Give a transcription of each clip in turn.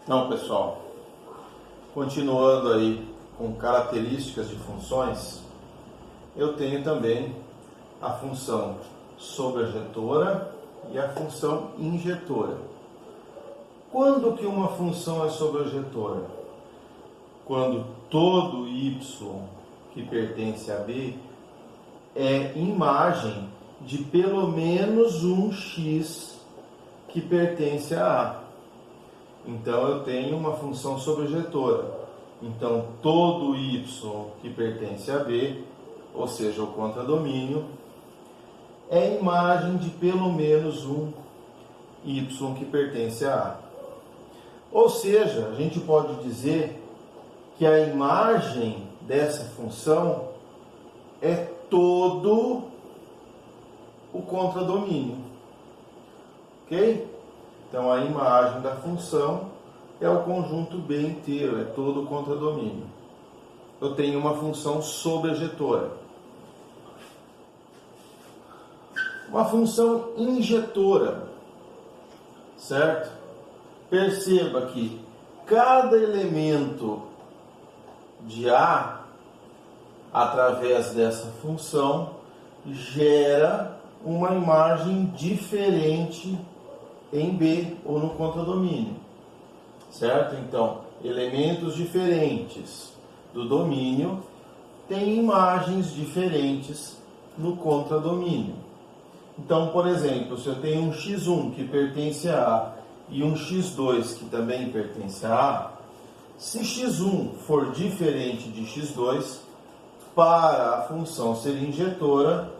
Então, pessoal, continuando aí com características de funções, eu tenho também a função sobrejetora e a função injetora. Quando que uma função é sobrejetora? Quando todo y que pertence a B é imagem de pelo menos um x que pertence a A. Então eu tenho uma função sobrejetora. Então todo y que pertence a B, ou seja, o contradomínio, é imagem de pelo menos um y que pertence a A. Ou seja, a gente pode dizer que a imagem dessa função é todo o contradomínio. Ok? Então a imagem da função é o conjunto B inteiro, é todo o contradomínio. Eu tenho uma função sobrejetora. Uma função injetora, certo? Perceba que cada elemento de A, através dessa função, gera uma imagem diferente em B ou no contradomínio, certo? Então, elementos diferentes do domínio têm imagens diferentes no contradomínio. Então, por exemplo, se eu tenho um x1 que pertence a A e um x2 que também pertence a A, se x1 for diferente de x2, para a função ser injetora,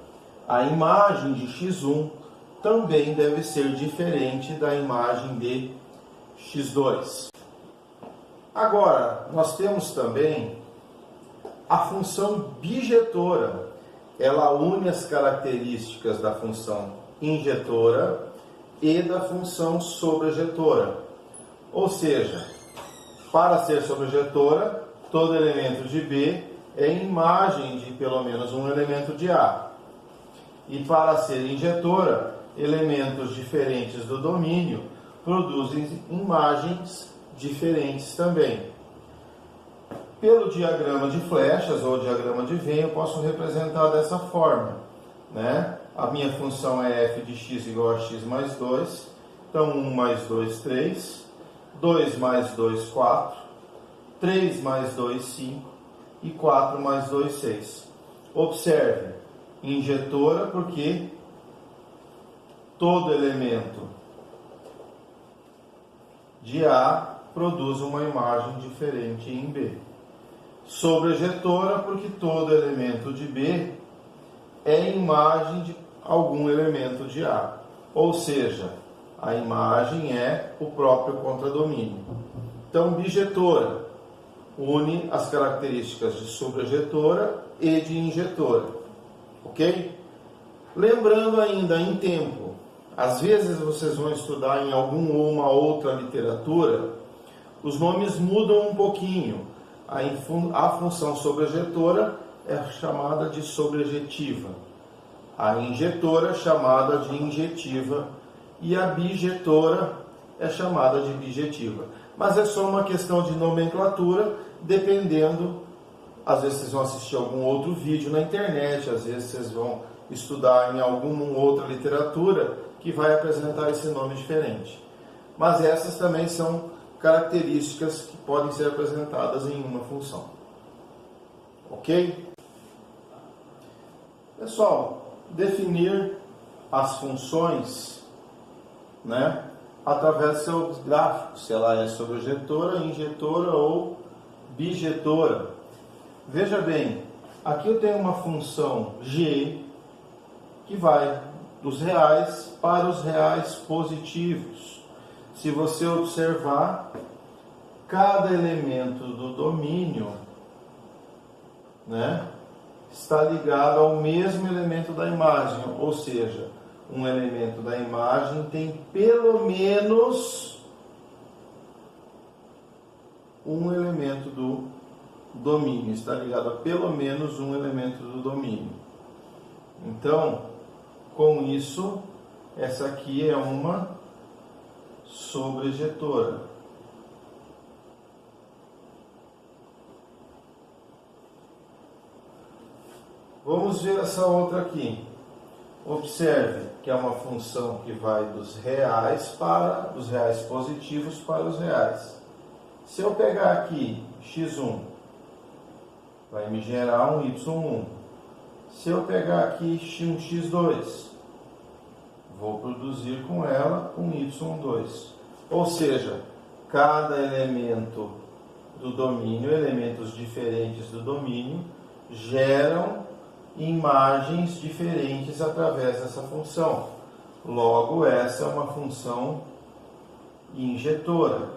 a imagem de x1 também deve ser diferente da imagem de x2. Agora, nós temos também a função bijetora. Ela une as características da função injetora e da função sobrejetora. Ou seja, para ser sobrejetora, todo elemento de B é imagem de pelo menos um elemento de A. E para ser injetora, elementos diferentes do domínio produzem imagens diferentes também. Pelo diagrama de flechas ou diagrama de Venn, eu posso representar dessa forma, né? A minha função é f de x igual a x mais 2. Então, 1 mais 2, 3. 2 mais 2, 4. 3 mais 2, 5. E 4 mais 2, 6. Observe, injetora porque todo elemento de A produz uma imagem diferente em B. Sobrejetora porque todo elemento de B é imagem de algum elemento de A. Ou seja, a imagem é o próprio contradomínio. Então, bijetora une as características de sobrejetora e de injetora. Ok? Lembrando ainda em tempo, às vezes vocês vão estudar em alguma outra literatura, os nomes mudam um pouquinho. A função sobrejetora é chamada de sobrejetiva, a injetora é chamada de injetiva e a bijetora é chamada de bijetiva. Mas é só uma questão de nomenclatura, dependendo, às vezes vocês vão assistir algum outro vídeo na internet, às vezes vocês vão estudar em alguma outra literatura que vai apresentar esse nome diferente. Mas essas também são características que podem ser apresentadas em uma função. Ok? Pessoal, definir as funções, né, através de seus gráficos, se ela é sobrejetora, injetora ou bijetora. Veja bem, aqui eu tenho uma função g que vai dos reais para os reais positivos. Se você observar, cada elemento do domínio, né, está ligado ao mesmo elemento da imagem, ou seja, um elemento da imagem tem pelo menos um elemento do domínio, está ligado a pelo menos um elemento do domínio. Então, com isso, essa aqui é uma sobrejetora. Vamos ver essa outra aqui. Observe que é uma função que vai dos reais positivos para os reais. Se eu pegar aqui x1, vai me gerar um y1. Se eu pegar aqui um x2, vou produzir com ela um y2. Ou seja, cada elemento do domínio, elementos diferentes do domínio, geram imagens diferentes através dessa função. Logo, essa é uma função injetora.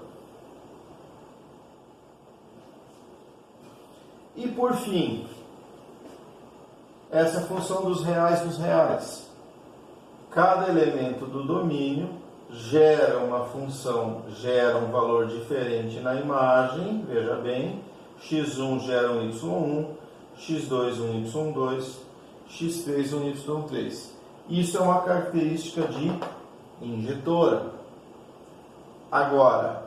E por fim, essa função dos reais. Cada elemento do domínio gera uma função, gera um valor diferente na imagem, veja bem, x1 gera um y1, x2 um y2, x3 um y3. Isso é uma característica de injetora. Agora,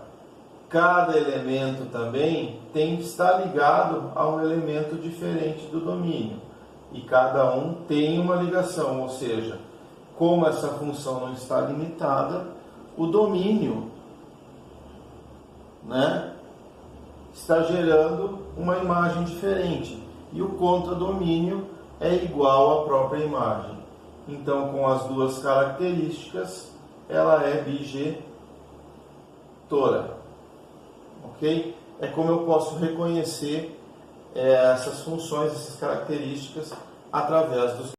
cada elemento também tem que estar ligado a um elemento diferente do domínio. E cada um tem uma ligação, ou seja, como essa função não está limitada, o domínio, está gerando uma imagem diferente. E o contradomínio é igual à própria imagem. Então, com as duas características, ela é bijetora. Ok? É como eu posso reconhecer essas funções, essas características, através dos